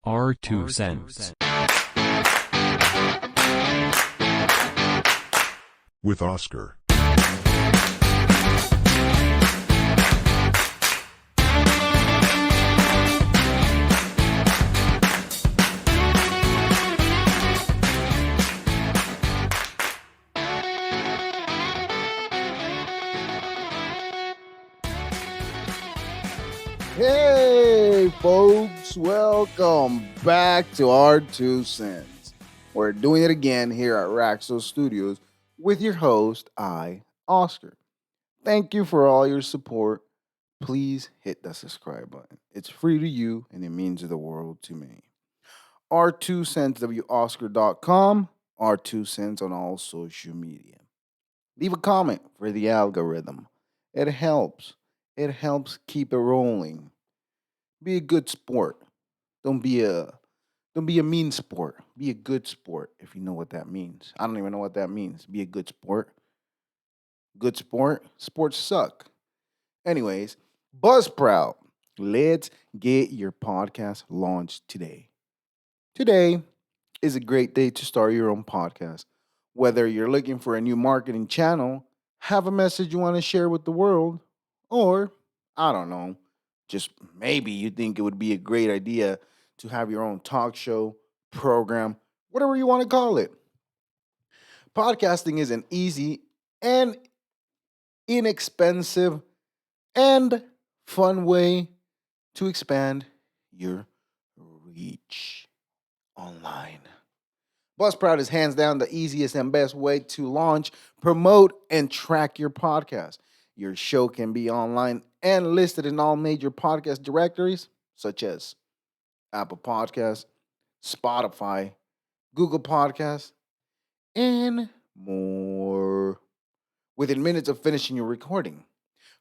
Our 2 cents. With Oscar. Hey, folks, welcome back to our 2 cents. We're doing it again here at Raxo Studios with your host, Oscar. Thank you for all your support. Please hit the subscribe button. It's free to you and it means the world to me. Our 2 cents, Oscar.com, our 2 cents on all social media. Leave a comment for the algorithm. It helps. It helps keep it rolling. Be a good sport. Don't be a mean sport. Be a good sport if you know what that means. I don't even know what that means. Be a good sport. Good sport. Sports suck. Anyways, Buzzsprout. Let's get your podcast launched today. Today is a great day to start your own podcast. Whether you're looking for a new marketing channel, have a message you want to share with the world, or I don't know, just maybe you think it would be a great idea to have your own talk show, program, whatever you want to call it. Podcasting is an easy and inexpensive and fun way to expand your reach online. Buzzsprout is hands down the easiest and best way to launch, promote, and track your podcast. Your show can be online and listed in all major podcast directories, such as Apple Podcasts, Spotify, Google Podcasts, and more. Within minutes of finishing your recording.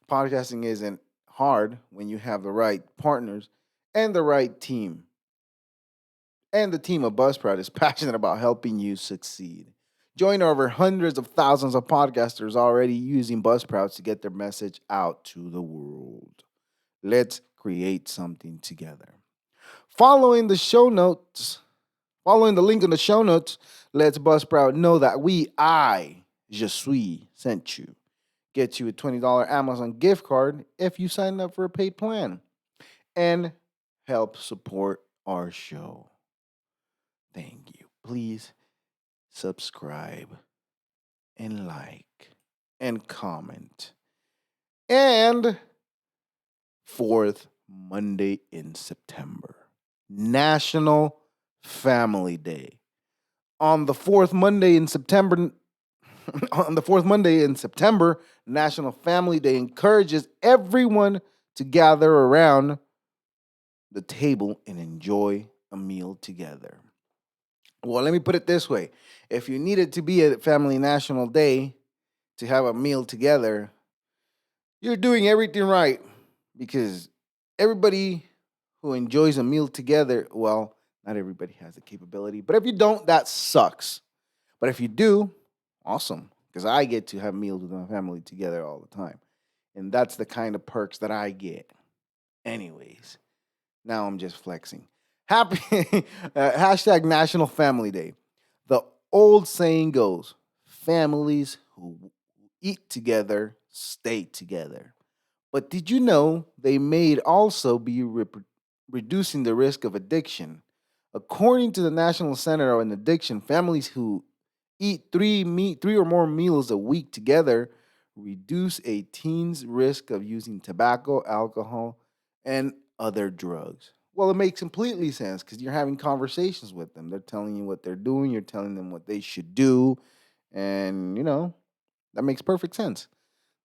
Podcasting isn't hard when you have the right partners and the right team. And the team of Buzzsprout is passionate about helping you succeed. Join over hundreds of thousands of podcasters already using Buzzsprout to get their message out to the world. Let's create something together. Following the link in the show notes, lets Buzzsprout know that Je suis, sent you. Get you a $20 Amazon gift card if you sign up for a paid plan. And help support our show. Thank you. Please subscribe and like and comment. And fourth Monday in September, National Family Day. On the fourth Monday in September, National Family Day encourages everyone to gather around the table and enjoy a meal together. Well, let me put it this way. If you need it to be a Family National Day to have a meal together, you're doing everything right because everybody who enjoys a meal together, well, not everybody has the capability, but if you don't, that sucks. But if you do, awesome, because I get to have meals with my family together all the time. And that's the kind of perks that I get. Anyways, now I'm just flexing. Happy hashtag National Family Day. The old saying goes, families who eat together stay together. But did you know they may also be reducing the risk of addiction? According to the National Center on Addiction, families who eat three or more meals a week together reduce a teen's risk of using tobacco, alcohol, and other drugs. Well, it makes completely sense because you're having conversations with them. They're telling you what they're doing, you're telling them what they should do, and that makes perfect sense.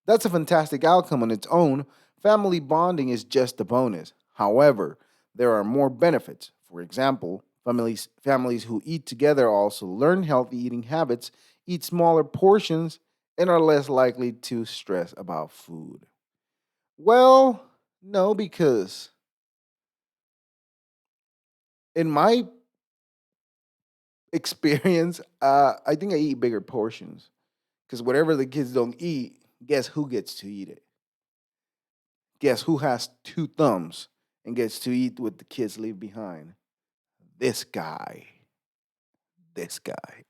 That's a fantastic outcome on its own. Family bonding is just a bonus. However, there are more benefits. For example, families who eat together also learn healthy eating habits, eat smaller portions, and are less likely to stress about food. Well, no, because in my experience, I think I eat bigger portions. Because whatever the kids don't eat, guess who gets to eat it? Guess who has two thumbs and gets to eat what the kids leave behind? This guy. This guy.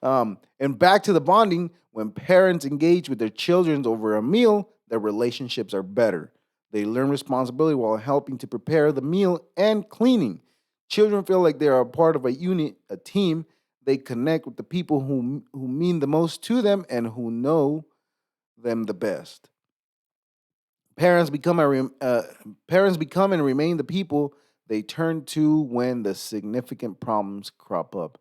And back to the bonding, when parents engage with their children over a meal, their relationships are better. They learn responsibility while helping to prepare the meal and cleaning. Children feel like they are a part of a unit, a team. They connect with the people who mean the most to them and who know them the best. Parents become parents become and remain the people they turn to when the significant problems crop up.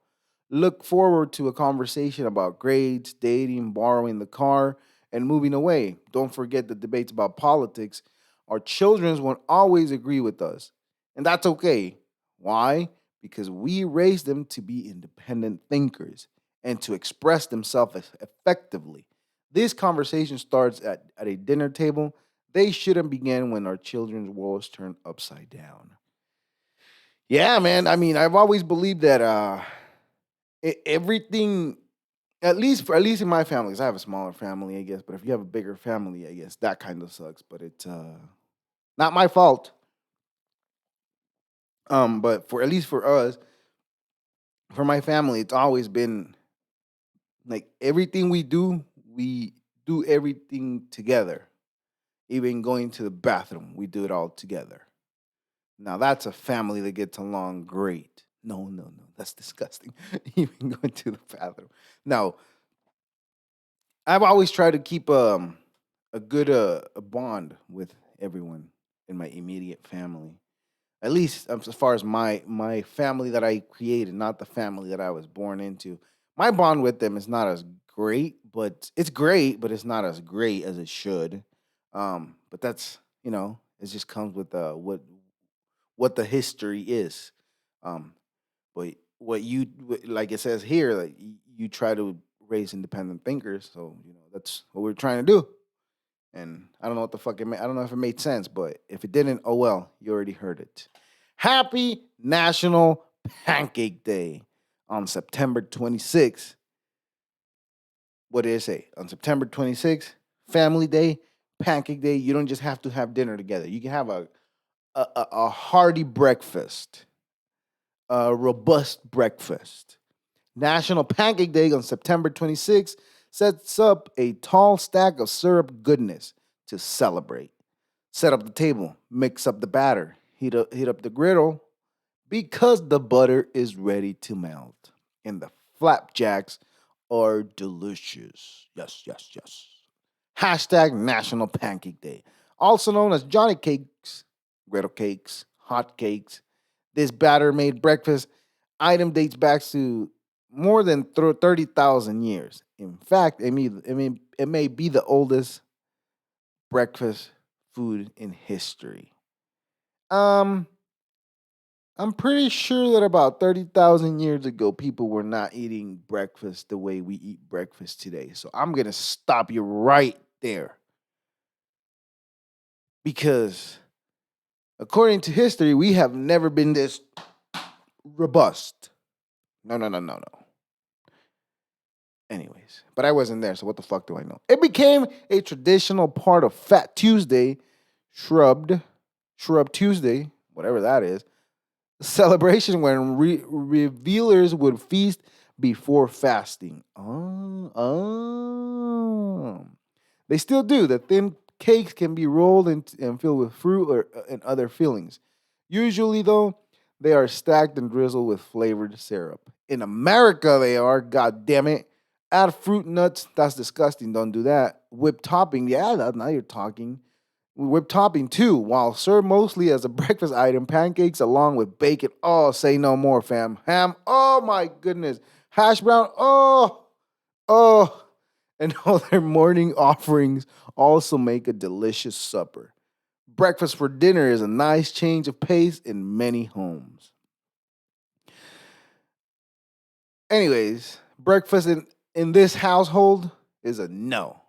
Look forward to a conversation about grades, dating, borrowing the car, and moving away. Don't forget the debates about politics. Our children won't always agree with us, and that's okay. Why? Because we raise them to be independent thinkers and to express themselves effectively. This conversation starts at a dinner table. They shouldn't begin when our children's worlds turn upside down. Yeah, man. I mean, I've always believed that everything, at least in my family, because I have a smaller family, I guess. But if you have a bigger family, I guess that kind of sucks. But it's not my fault. But for at least for us, for my family, it's always been like everything we do everything together. Even going to the bathroom, we do it all together. Now that's a family that gets along great. No, no, no, that's disgusting. Even going to the bathroom. Now, I've always tried to keep a good a bond with everyone in my immediate family. At least as far as my family that I created, not the family that I was born into. My bond with them is not as great, but it's great, but it's not as great as it should. But that's it just comes with what the history is. Um, but like it says here, like you try to raise independent thinkers, so that's what we're trying to do. And I don't know what the fuck I don't know if it made sense, but if it didn't, oh well, you already heard it. Happy National Pancake Day on September 26th. What did it say? On September 26th, Family Day, Pancake Day. You don't just have to have dinner together. You can have a hearty breakfast, a robust breakfast. National Pancake Day on September 26th sets up a tall stack of syrup goodness to celebrate. Set up the table, mix up the batter, heat up the griddle because the butter is ready to melt. And the flapjacks are delicious. Yes, yes, yes. Hashtag National Pancake Day, also known as Johnny Cakes, griddle cakes, hot cakes. This batter made breakfast item dates back to more than 30,000 years. In fact, it may be the oldest breakfast food in history. Um, I'm pretty sure that about 30,000 years ago, people were not eating breakfast the way we eat breakfast today. So I'm going to stop you right there because, according to history, we have never been this robust. No, no, no, no, no. Anyways, but I wasn't there, so what the fuck do I know? It became a traditional part of Fat Tuesday, Shrub Tuesday, whatever that is, celebration when revealers would feast before fasting. They still do. The thin cakes can be rolled and filled with fruit or and other fillings. Usually, though, they are stacked and drizzled with flavored syrup. In America, they are. God damn it! Add fruit nuts. That's disgusting. Don't do that. Whipped topping. Yeah, now you're talking. Whipped topping too, while served mostly as a breakfast item, pancakes along with bacon. Oh, say no more, fam. Ham. Oh my goodness. Hash brown. Oh. And all their morning offerings also make a delicious supper. Breakfast for dinner is a nice change of pace in many homes. Anyways, breakfast in this household is a no.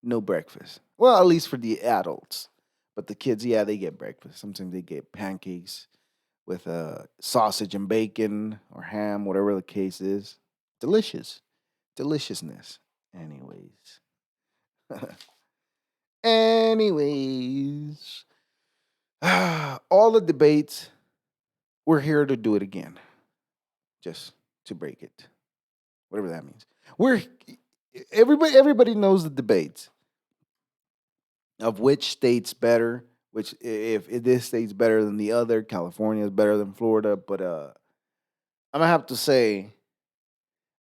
No breakfast. Well, at least for the adults. But the kids, yeah, they get breakfast. Sometimes they get pancakes with sausage and bacon or ham, whatever the case is. Delicious. Deliciousness. Anyways. Anyways. All the debates we're here to do it again, just to break it, whatever that means. We're everybody knows the debates of which state's better, which if this state's better than the other, California is better than Florida. But I'm gonna have to say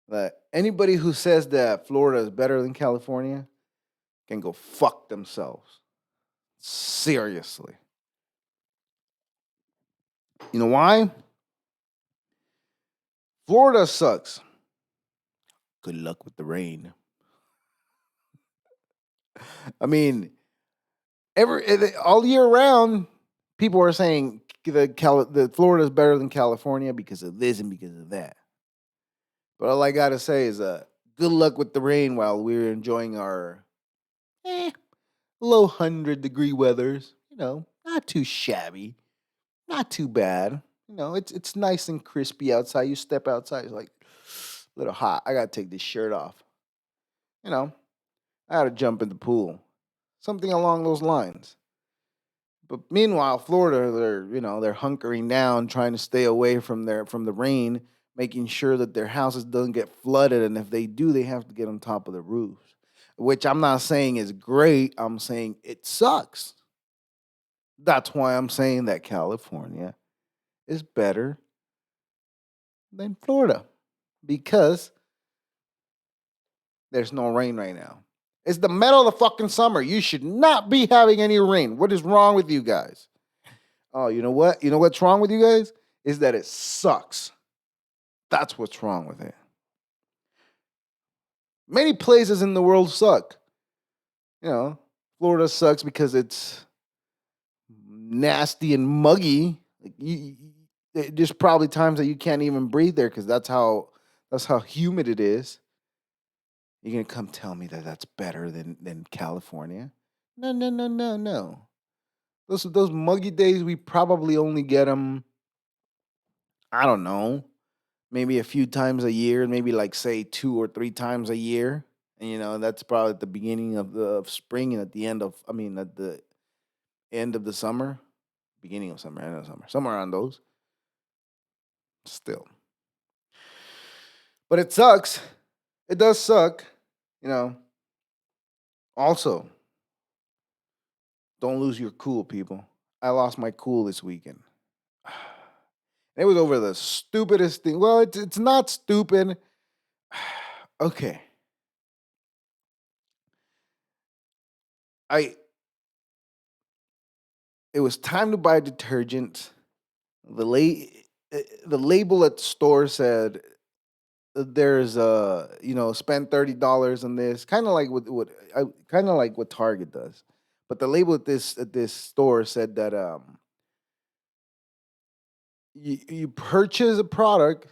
that anybody who says that Florida is better than California can go fuck themselves. Seriously. You know why? Florida sucks. Good luck with the rain. I mean, all year round, people are saying the Florida is better than California because of this and because of that. But all I gotta say is, good luck with the rain while we're enjoying our low 100-degree weathers. Not too shabby, not too bad. It's nice and crispy outside. You step outside, it's like a little hot. I gotta take this shirt off. You know, I gotta jump in the pool. Something along those lines. But meanwhile, Florida, they're hunkering down, trying to stay away from the rain, making sure that their houses doesn't get flooded, and if they do, they have to get on top of the roofs. Which I'm not saying is great. I'm saying it sucks. That's why I'm saying that California is better than Florida because there's no rain right now. It's the middle of the fucking summer. You should not be having any rain. What is wrong with you guys? Oh, you know what? You know what's wrong with you guys? Is that it sucks. That's what's wrong with it. Many places in the world suck. Florida sucks because it's nasty and muggy. There's probably times that you can't even breathe there because that's how humid it is. You're gonna come tell me that that's better than California? No, no, no, no, no. Those muggy days, we probably only get them. I don't know, maybe a few times a year, maybe like say 2 or 3 times a year. And that's probably at the beginning of spring and at the end of at the end of the summer, beginning of summer, end of summer, somewhere around those. Still, but it sucks. It does suck. You know. Also, don't lose your cool, people. I lost my cool this weekend. It was over the stupidest thing. Well, it's not stupid. Okay. I It was time to buy detergent. The label at the store said there's spend $30 on this, kind of like what Target does. But the label at this store said that you purchase a product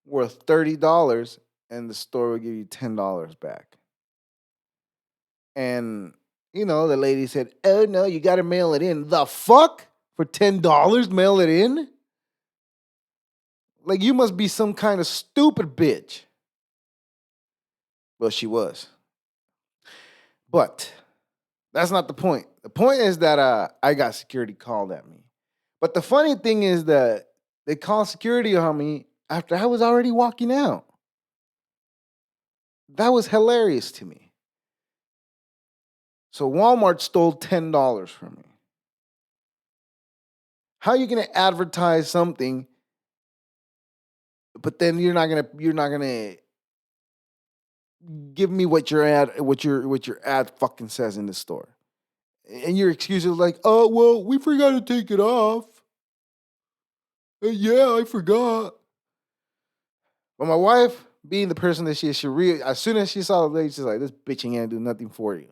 worth $30 and the store will give you $10 back. And the lady said, "Oh no, you got to mail it in." The fuck? For $10, mail it in? Like you must be some kind of stupid bitch. Well, she was. But that's not the point. The point is that I got security called at me. But the funny thing is that they called security on me after I was already walking out. That was hilarious to me. So Walmart stole $10 from me. How are you going to advertise something, but then you're not gonna give me what your ad fucking says in the store? And your excuse is like, "Oh well, we forgot to take it off." Yeah, I forgot. But my wife, being the person that she is, as soon as she saw the lady, she's like, "This bitch ain't gonna do nothing for you."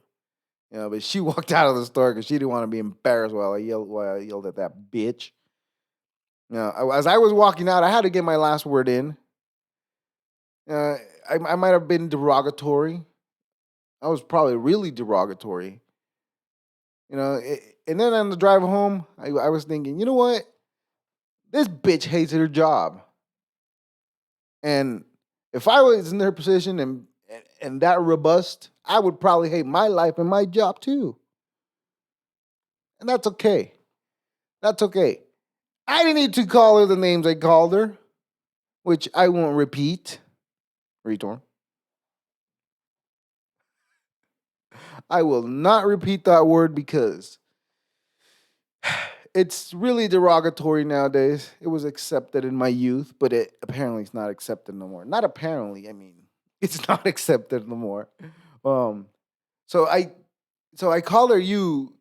But she walked out of the store because she didn't want to be embarrassed while I yelled at that bitch. As I was walking out, I had to get my last word in. I might have been derogatory. I was probably really derogatory. And then on the drive home, I was thinking, you know what? This bitch hates her job. And if I was in her position and that robust, I would probably hate my life and my job too. And that's okay. That's okay. I didn't need to call her the names I called her, which I won't repeat. Return. I will not repeat that word because it's really derogatory nowadays. It was accepted in my youth, but it apparently it's not accepted no more. Not apparently, I mean, it's not accepted no more. Um, so I call her you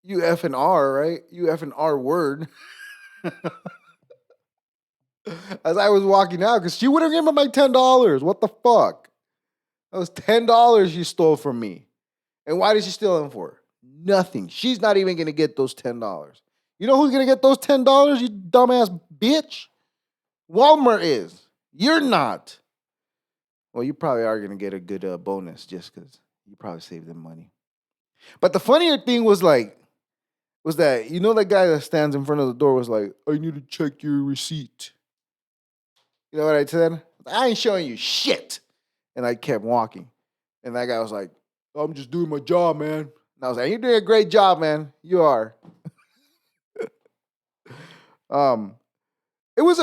F and R, right? You F and R word. As I was walking out, because she wouldn't give me my $10. What the fuck? That was $10 she stole from me. And why did she steal them for? Nothing. She's not even gonna get those $10. You know who's gonna get those $10, you dumbass bitch? Walmart is. You're not. Well, you probably are gonna get a good bonus just because you probably saved them money. But the funnier thing was that you know that guy that stands in front of the door was like, I need to check your receipt. You know what I said? I ain't showing you shit. And I kept walking. And that guy was like, I'm just doing my job, man. And I was like, you're doing a great job, man. You are. um, it was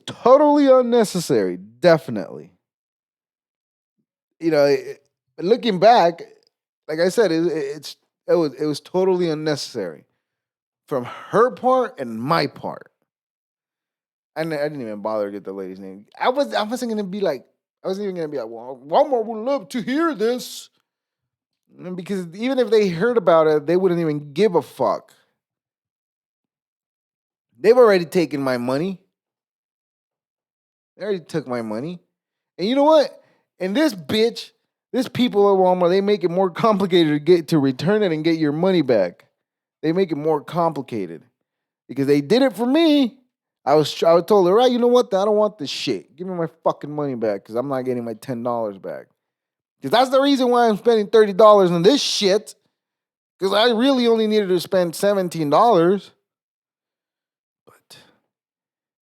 totally unnecessary, definitely. You know, looking back, like I said, it was totally unnecessary from her part and my part. I didn't even bother to get the lady's name. I wasn't gonna be like, I wasn't even gonna be like, well, Walmart would love to hear this. Because even if they heard about it, they wouldn't even give a fuck. They've already taken my money. They already took my money. And you know what? And this people at Walmart, they make it more complicated to return it and get your money back. They make it more complicated. Because they did it for me. I told her, right, you know what? I don't want this shit. Give me my fucking money back because I'm not getting my $10 back. Because that's the reason why I'm spending $30 on this shit. Because I really only needed to spend $17. But,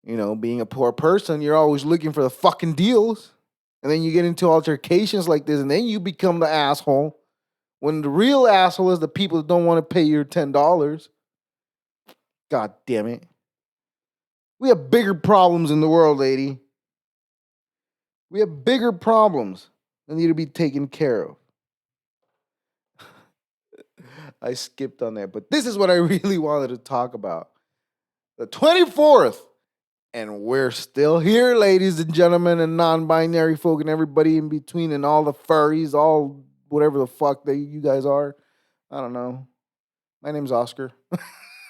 you know, being a poor person, you're always looking for the fucking deals. And then you get into altercations like this, and then you become the asshole. When the real asshole is the people that don't want to pay your $10. God damn it. We have bigger problems in the world, lady. We have bigger problems that need to be taken care of. I skipped on that, but this is what I really wanted to talk about. The 24th. And we're still here, ladies and gentlemen, and non-binary folk and everybody in between and all the furries, all whatever the fuck you guys are. I don't know. My name's Oscar.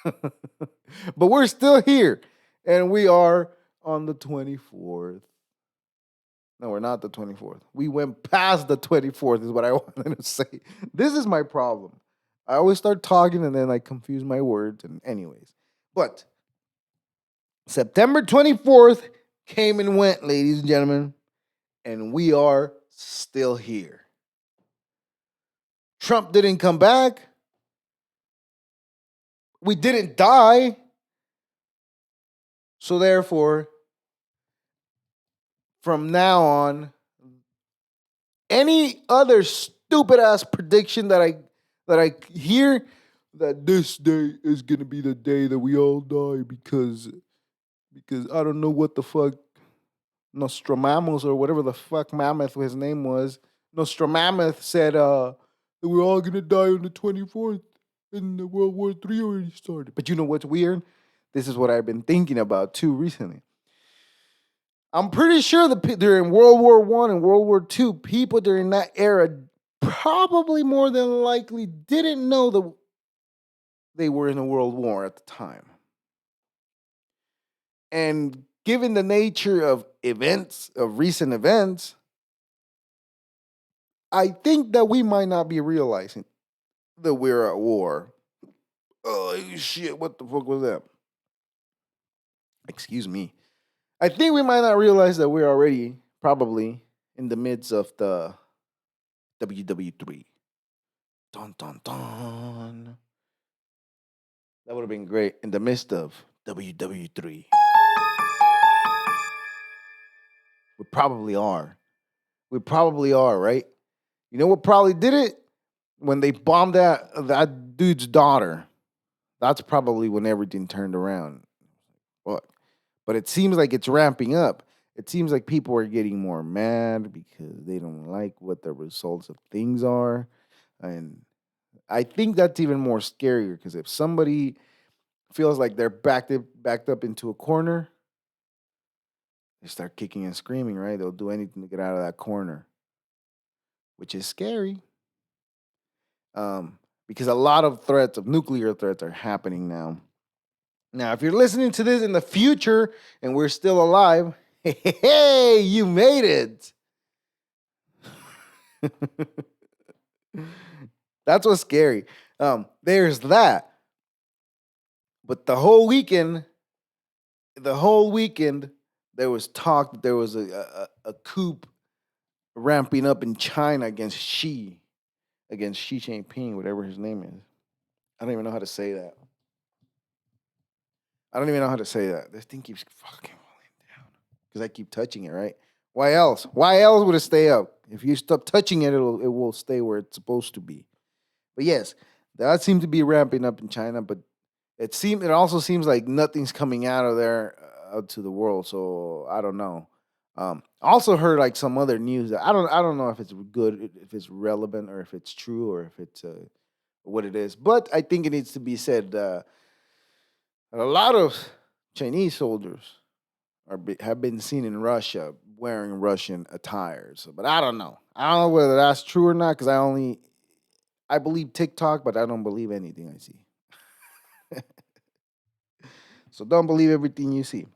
But we're still here. And we are on the 24th. No, we're not the 24th. We went past the 24th is what I wanted to say. This is my problem. I always start talking and then I confuse my words. And anyways. But September 24th came and went, ladies and gentlemen. And we are still here. Trump didn't come back. We didn't die. So therefore, from now on, any other stupid ass prediction that I hear that this day is gonna be the day that we all die because I don't know what the fuck Nostramamus or whatever the fuck mammoth his name was. Nostramamus said that we're all gonna die on the 24th and the World War III already started. But you know what's weird? This is what I've been thinking about too recently. I'm pretty sure that during World War I and World War II, people during that era probably more than likely didn't know that they were in a world war at the time. And given the nature of events, of recent events, I think that we might not be realizing that we're at war. Oh, shit, what the fuck was that? Excuse me. I think we might not realize that we're already probably in the midst of the WW3. Dun, dun, dun. That would have been great. In the midst of WW3. We probably are. We probably are, right? You know what probably did it? When they bombed that dude's daughter. That's probably when everything turned around. But it seems like it's ramping up. It seems like people are getting more mad because they don't like what the results of things are. And I think that's even more scarier because if somebody feels like they're backed up into a corner, they start kicking and screaming, right? They'll do anything to get out of that corner, which is scary. Because a lot of threats of nuclear threats are happening now. Now, if you're listening to this in the future and we're still alive, hey, you made it. That's what's scary. There's that. But the whole weekend, there was talk that there was a coup ramping up in China against Xi Jinping, whatever his name is. I don't even know how to say that. I don't even know how to say that. This thing keeps fucking falling down because I keep touching it. Right? Why else? Why else would it stay up? If you stop touching it, it will stay where it's supposed to be. But yes, that seemed to be ramping up in China. But it also seems like nothing's coming out of there out to the world. So I don't know. Also heard like some other news that I don't know if it's good, if it's relevant, or if it's true, or if it's what it is. But I think it needs to be said. A lot of Chinese soldiers have been seen in Russia wearing Russian attire. So, but I don't know. I don't know whether that's true or not because I believe TikTok, but I don't believe anything I see. So don't believe everything you see.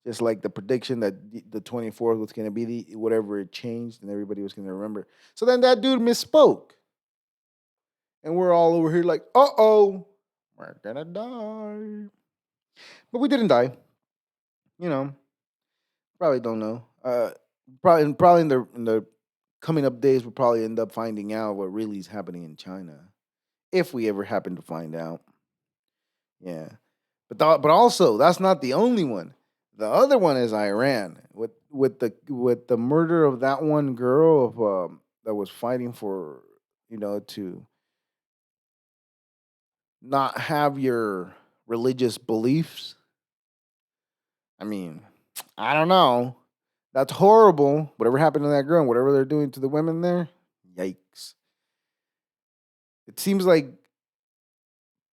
Just like the prediction that the 24th was going to be whatever it changed and everybody was going to remember. So then that dude misspoke. And we're all over here like, uh-oh, we're going to die. But we didn't die. You know, probably don't know. Probably in the coming up days, we'll probably end up finding out what really is happening in China, if we ever happen to find out. Yeah, but also that's not the only one. The other one is Iran with the murder of that one girl that was fighting for to not have your religious beliefs. I mean, I don't know. That's horrible. Whatever happened to that girl, and whatever they're doing to the women there, yikes. It seems like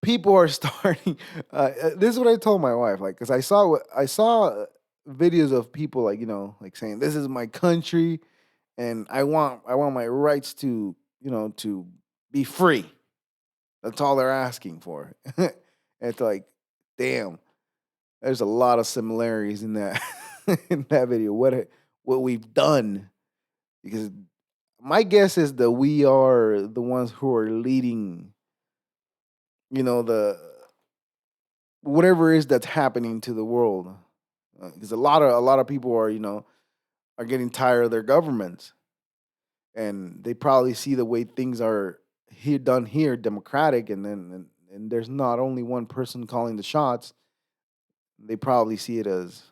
people are starting. This is what I told my wife, like, because I saw videos of people like like saying this is my country, and I want my rights to to be free. That's all they're asking for. And it's like, damn, there's a lot of similarities in that in that video. What we've done because my guess is that we are the ones who are leading, the whatever it is that's happening to the world. Because a lot of people are, are getting tired of their governments, and they probably see the way things are here done here, democratic, and there's not only one person calling the shots. They probably see it as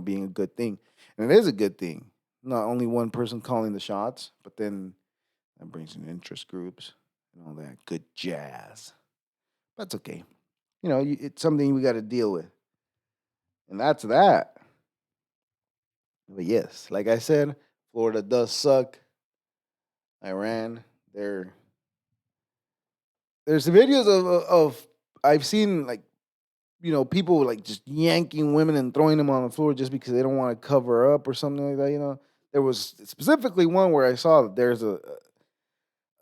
being a good thing, and it is a good thing. Not only one person calling the shots, but then that brings in interest groups and all that good jazz. That's okay. It's something we got to deal with, and that's that. But yes, like I said, Florida does suck. Iran, there. There's videos of I've seen like people like just yanking women and throwing them on the floor just because they don't want to cover up or something like that. There was specifically one where I saw that there's a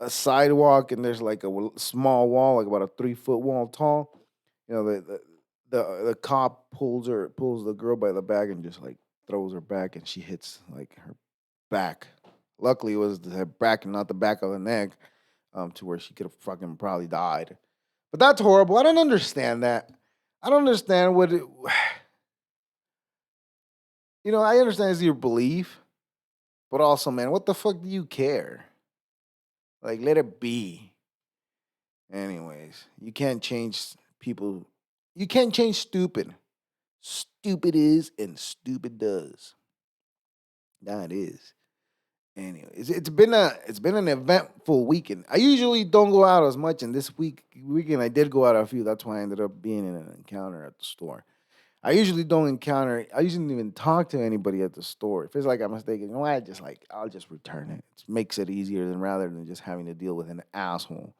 sidewalk and there's like a small wall, like about a 3 foot wall tall. The cop pulls the girl by the back and just like throws her back, and she hits like her back. Luckily, it was her back and not the back of the neck, to where she could have fucking probably died. But that's horrible. I don't understand that. I don't understand what it. I understand it's your belief, but also, man, what the fuck do you care? Like, let it be. Anyways, you can't change people. You can't change stupid. Stupid is and stupid does. That is. Anyway, it's been an eventful weekend. I usually don't go out as much, and this weekend I did go out a few. That's why I ended up being in an encounter at the store. I usually don't encounter. I usually don't even talk to anybody at the store. If it's like I'm mistaken, you know what? I'll just return it. It makes it easier than rather than just having to deal with an asshole.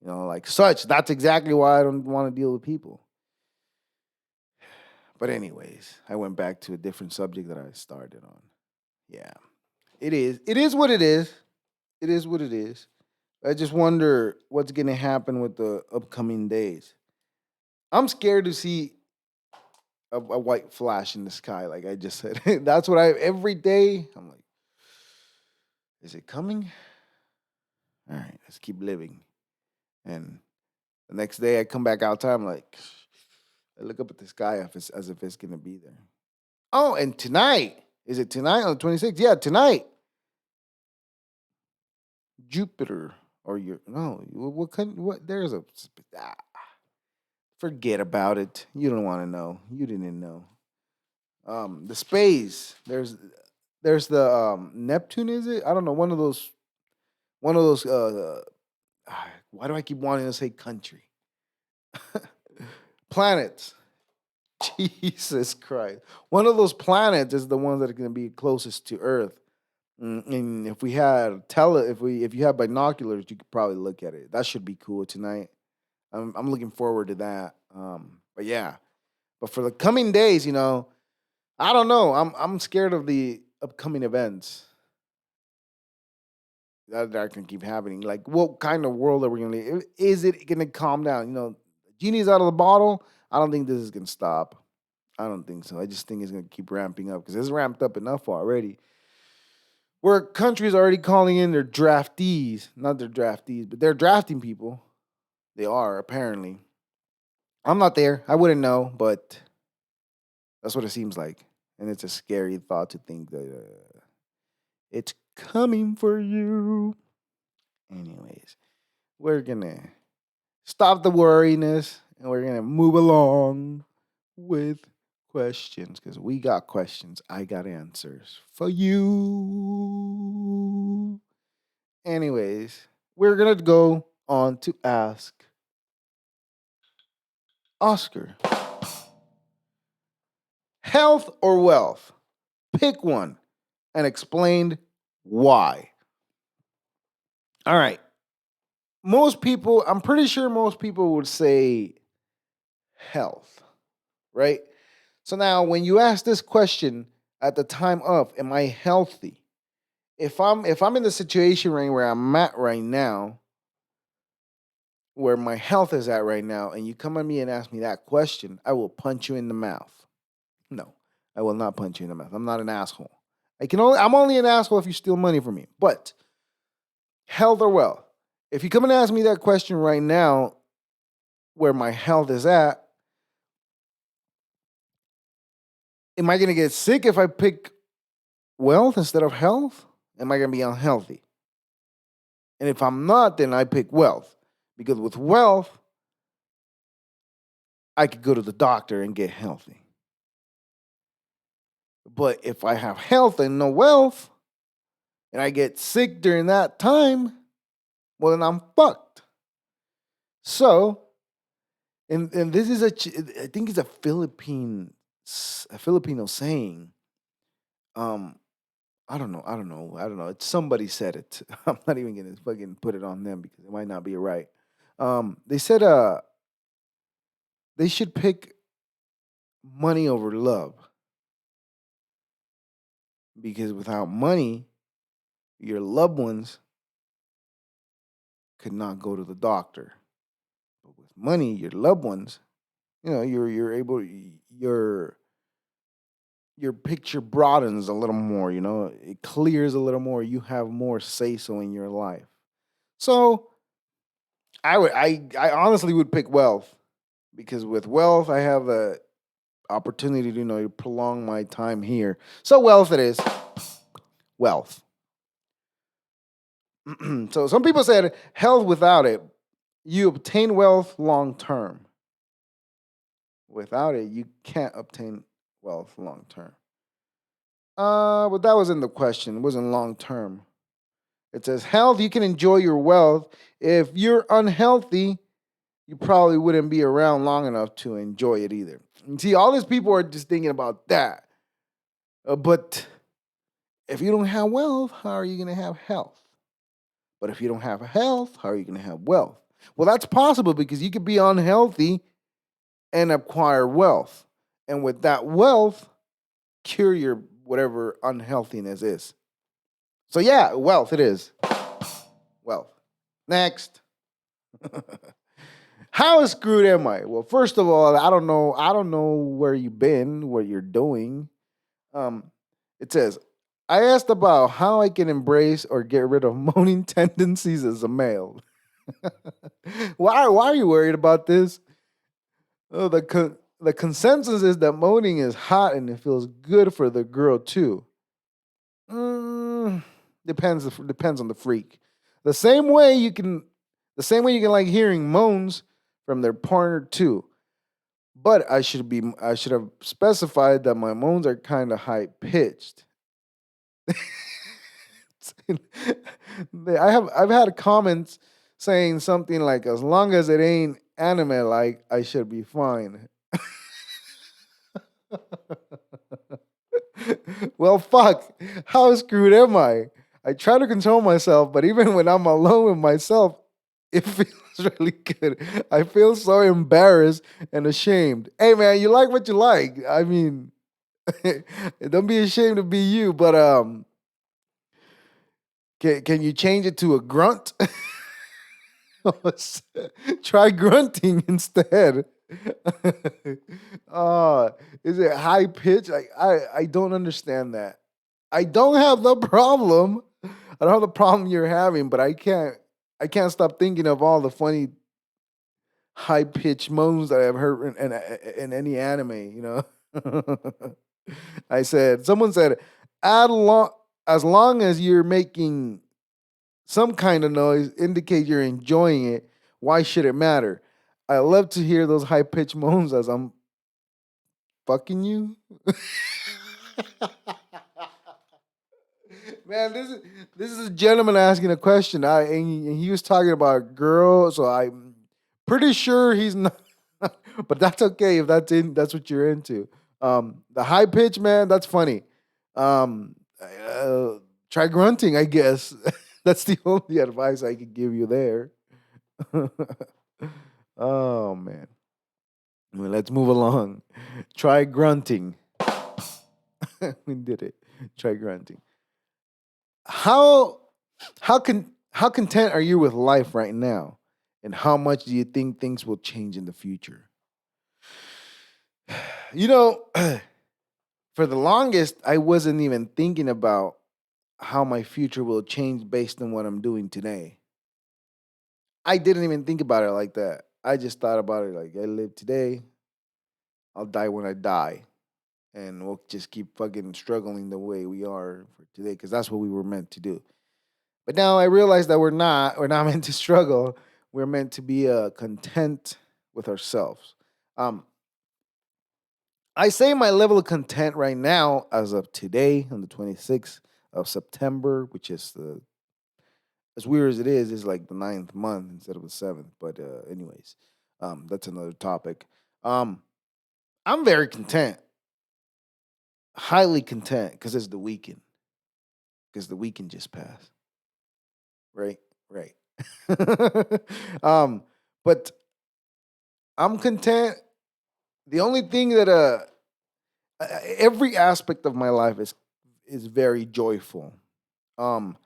You know, like such. That's exactly why I don't want to deal with people. But anyways, I went back to a different subject that I started on. Yeah, it is. It is what it is. It is what it is. I just wonder what's going to happen with the upcoming days. I'm scared to see a white flash in the sky, like I just said. That's what every day, I'm like, is it coming? All right, let's keep living. And the next day I come back outside, I'm like, I look up at the sky as if it's going to be there. Oh, and tonight, is it tonight on the 26th? Yeah, tonight. Jupiter or your, no, what, there's a, ah, forget about it. You don't want to know. You didn't know. The space. There's the Neptune. Is it? I don't know. One of those. Why do I keep wanting to say country? Planets. Jesus Christ. One of those planets is the ones that are going to be closest to Earth. And if we had if you have binoculars, you could probably look at it. That should be cool tonight. I'm looking forward to that. But yeah. But for the coming days, I don't know. I'm scared of the upcoming events that can keep happening. Like, what kind of world are we gonna live? Is it gonna calm down? Genie's out of the bottle. I don't think this is gonna stop. I don't think so. I just think it's gonna keep ramping up because it's ramped up enough already. Where countries are already calling in their draftees, not their draftees, but they're drafting people. They are apparently. I'm not there. I wouldn't know, but that's what it seems like, and it's a scary thought to think that it's coming for you. Anyways, we're gonna stop the worriness and we're gonna move along with questions because we got questions. I got answers for you. Anyways, we're gonna go on to ask Oscar, health or wealth? Pick one and explain why. All right. I'm pretty sure most people would say health, right? So now when you ask this question at the time of am I healthy? If I'm in the situation right where I'm at right now, where my health is at right now, and you come at me and ask me that question, I will punch you in the mouth. No, I will not punch you in the mouth. I'm not an asshole. I'm only an asshole if you steal money from me. But health or wealth? If you come and ask me that question right now, where my health is at, am I gonna get sick if I pick wealth instead of health? Am I gonna be unhealthy? And if I'm not, then I pick wealth. Because with wealth, I could go to the doctor and get healthy. But if I have health and no wealth, and I get sick during that time, well, then I'm fucked. So, and this is I think it's a Filipino saying. Um, I don't know. It's somebody said it. I'm not even gonna fucking put it on them because it might not be right. They said they should pick money over love because without money, your loved ones could not go to the doctor. But with money, your loved ones, you're able your picture broadens a little more. It clears a little more. You have more say so in your life. So I honestly would pick wealth because with wealth I have the opportunity to prolong my time here. So wealth it is. Wealth. So some people said health without it, you obtain wealth long term. Without it, you can't obtain wealth long term. But that wasn't the question. It wasn't long term. It says, health, you can enjoy your wealth. If you're unhealthy, you probably wouldn't be around long enough to enjoy it either. And see, all these people are just thinking about that. But if you don't have wealth, how are you going to have health? But if you don't have health, how are you going to have wealth? Well, that's possible because you could be unhealthy and acquire wealth. And with that wealth, cure your whatever unhealthiness is. So, yeah, wealth it is. Wealth. Next. How screwed am I? Well, first of all, I don't know. I don't know where you've been, what you're doing. Um, it says, I asked about how I can embrace or get rid of moaning tendencies as a male. Why are you worried about this? Oh, the consensus is that moaning is hot and it feels good for the girl too. Mm, depends on the freak. The same way you can the same way you can like hearing moans from their partner too. But I should have specified that my moans are kind of high pitched. I've had comments saying something like, as long as it ain't anime like, I should be fine. Well, fuck. How screwed am I? I try to control myself, but even when I'm alone with myself, it feels really good. I feel so embarrassed and ashamed. Hey, man, you like what you like. I mean, don't be ashamed to be you. But can you change it to a grunt? Try grunting instead. uh, is it high pitch? I don't understand that. I don't have the problem. I don't have the problem you're having, but I can't stop thinking of all the funny high pitched moans that I've heard in any anime. Someone said, add long as long as you're making some kind of noise, indicate you're enjoying it. Why should it matter? I love to hear those high pitched moans as I'm fucking you. Man, this is a gentleman asking a question. And he was talking about a girl, so I'm pretty sure he's not. But that's okay if that's what you're into. The high pitch, man, that's funny. Try grunting, I guess. That's the only advice I could give you there. Oh man. Well, let's move along. Try grunting. We did it. Try grunting. How how content are you with life right now? And how much do you think things will change in the future? You know, for the longest, I wasn't even thinking about how my future will change based on what I'm doing today. I didn't even think about it like that. I just thought about it like, I live today, I'll die when I die. And we'll just keep fucking struggling the way we are for today because that's what we were meant to do. But now I realize that we're not. We're not meant to struggle. We're meant to be content with ourselves. Um, I say my level of content right now, as of today, on the 26th of September, which is as weird as it is like the ninth month instead of the seventh. But anyways, that's another topic. Um, I'm very content, highly content, because it's the weekend. Because the weekend just passed. Right, right. um, but I'm content. The only thing that every aspect of my life is very joyful. Um,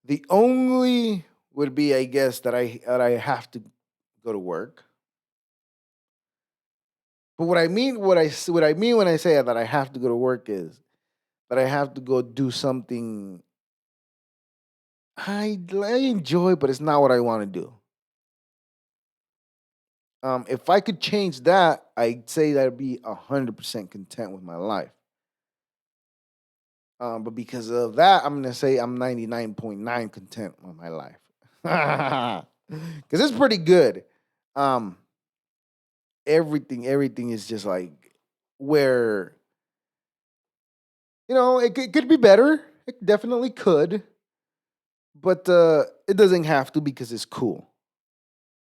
the only would be, I guess, that I have to go to work. But what I mean when I say that I have to go to work is that I have to go do something I enjoy, but it's not what I want to do. If I could change that, I'd say that I'd be 100% content with my life. But because of that, I'm gonna say I'm 99.9 content with my life. Because it's pretty good. Um, everything is just like where it could be better. It definitely could. But it doesn't have to because it's cool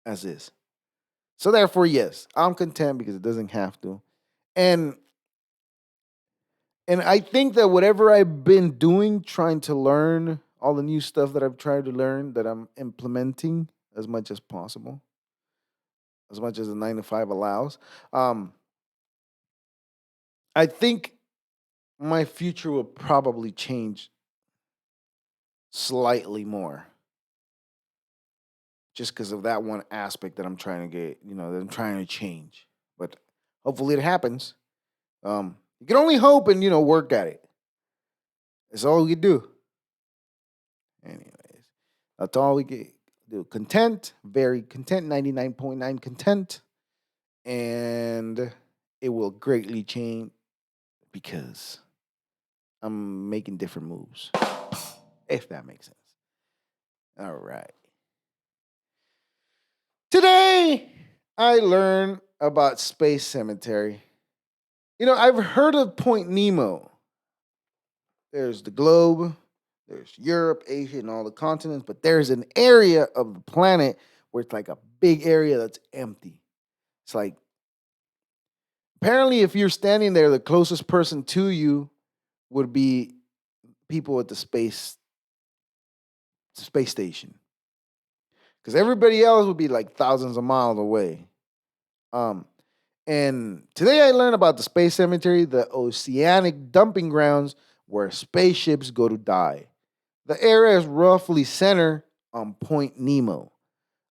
as is. So therefore, yes, I'm content because it doesn't have to. And and I think that whatever I've been doing, trying to learn all the new stuff that I've tried to learn, that I'm implementing as much as possible, as much as the 9 to 5 allows. Um, I think my future will probably change slightly more just because of that one aspect that I'm trying to get, that I'm trying to change. But hopefully it happens. You can only hope and work at it. That's all we can do. Anyways, that's all we can do. Content, very content, 99.9 content, and it will greatly change because I'm making different moves. If that makes sense. All right. Today, I learned about Space Cemetery. I've heard of Point Nemo. There's the globe, there's Europe, Asia, and all the continents, but there's an area of the planet where it's like a big area that's empty. It's like, apparently, if you're standing there, the closest person to you would be people at the space station, because everybody else would be like thousands of miles away. Um, And today I learned about the space cemetery, the oceanic dumping grounds where spaceships go to die. The area is roughly centered on Point Nemo.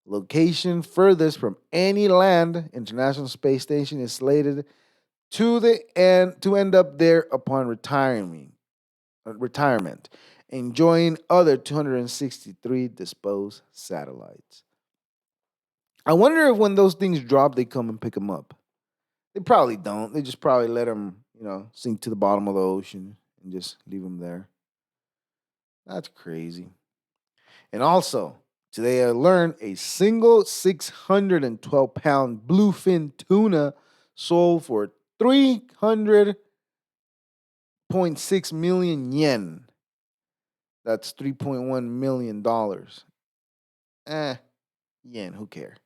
Location furthest from any land, International Space Station is slated to end up there upon retirement, enjoying other 263 disposed satellites. I wonder if when those things drop, they come and pick them up. They probably don't. They just probably let them, sink to the bottom of the ocean and just leave them there. That's crazy. And also, today I learned a single 612-pound bluefin tuna sold for 300.6 million yen. That's $3.1 million. Yen, who cares?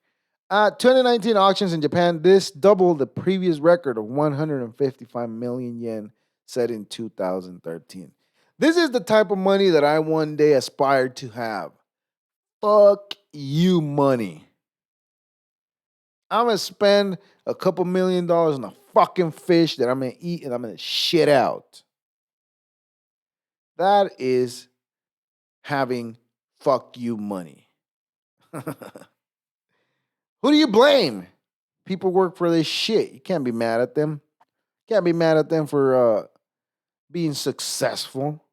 2019 auctions in Japan, this doubled the previous record of 155 million yen set in 2013. This is the type of money that I one day aspired to have. Fuck you, money. I'm going to spend a couple $1 million on a fucking fish that I'm going to eat and I'm going to shit out. That is having fuck you money. Who do you blame? People work for this shit. You can't be mad at them. Can't be mad at them for being successful.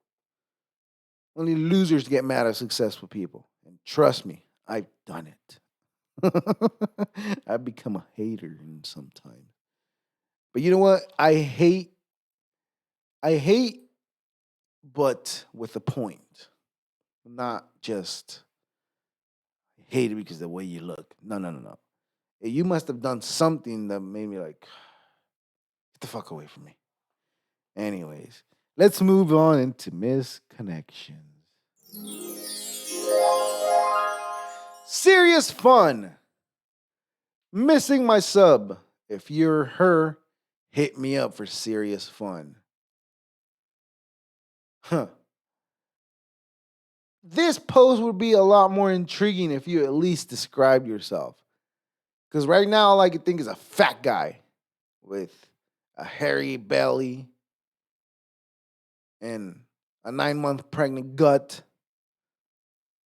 Only losers get mad at successful people. And trust me, I've done it. I've become a hater sometimes. But you know what? I hate, but with a point. Not just hate it because of the way you look. No, no, no, no. You must have done something that made me like, get the fuck away from me. Anyways, let's move on into misconnections. Serious fun. Missing my sub. If you're her, hit me up for serious fun. Huh. This post would be a lot more intriguing if you at least described yourself. Because right now, all I can think is a fat guy with a hairy belly and a 9-month pregnant gut.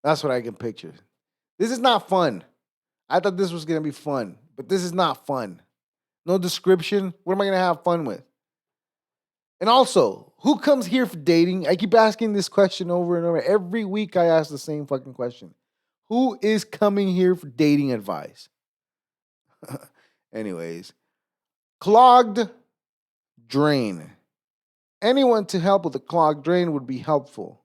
That's what I can picture. This is not fun. I thought this was going to be fun, but this is not fun. No description. What am I going to have fun with? And also, who comes here for dating? I keep asking this question over and over. Every week I ask the same fucking question. Who is coming here for dating advice? Anyways, clogged drain. Anyone to help with a clogged drain would be helpful.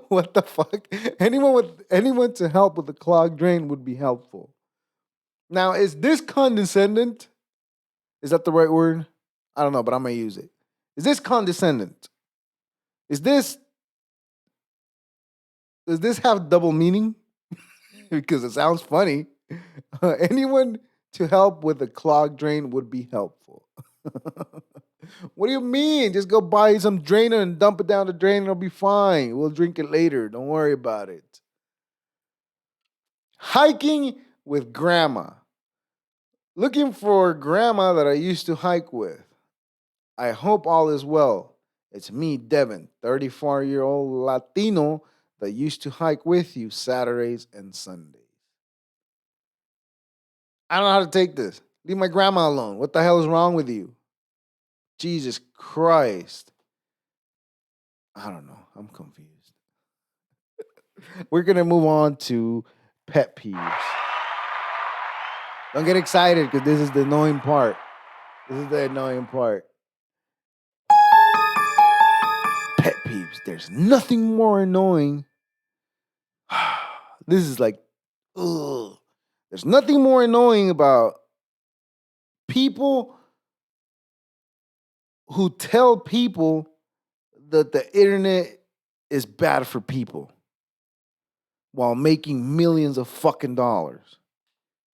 What the fuck? Anyone to help with a clogged drain would be helpful. Now, is this condescending? Is that the right word? I don't know, but I'm gonna use it. Is this condescending? Is this Does this have double meaning? Because it sounds funny. Anyone to help with a clogged drain would be helpful. What do you mean? Just go buy some drainer and dump it down the drain and it'll be fine. We'll drink it later. Don't worry about it. Hiking with grandma. Looking for grandma that I used to hike with. I hope all is well. It's me, Devin, 34-year-old Latino that used to hike with you Saturdays and Sundays. I don't know how to take this. Leave my grandma alone. What the hell is wrong with you? Jesus Christ. I don't know. I'm confused. We're going to move on to pet peeves. Don't get excited because this is the annoying part. This is the annoying part. Pet peeves. There's nothing more annoying. This is like, ugh. There's nothing more annoying about people who tell people that the internet is bad for people while making millions of fucking dollars.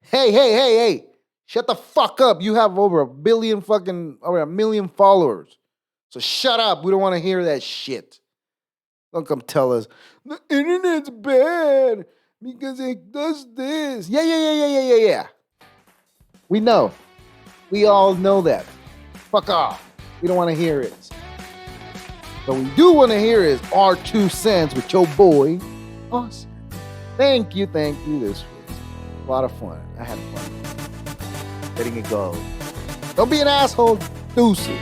Hey. Shut the fuck up. You have over a million followers. So shut up. We don't want to hear that shit. Don't come tell us the internet's bad because it does this. Yeah. We know. We all know that. Fuck off. We don't want to hear it. What we do want to hear is our 2 cents with your boy, Austin. Thank you. This was a lot of fun. I had fun letting it go. Don't be an asshole. Deuces.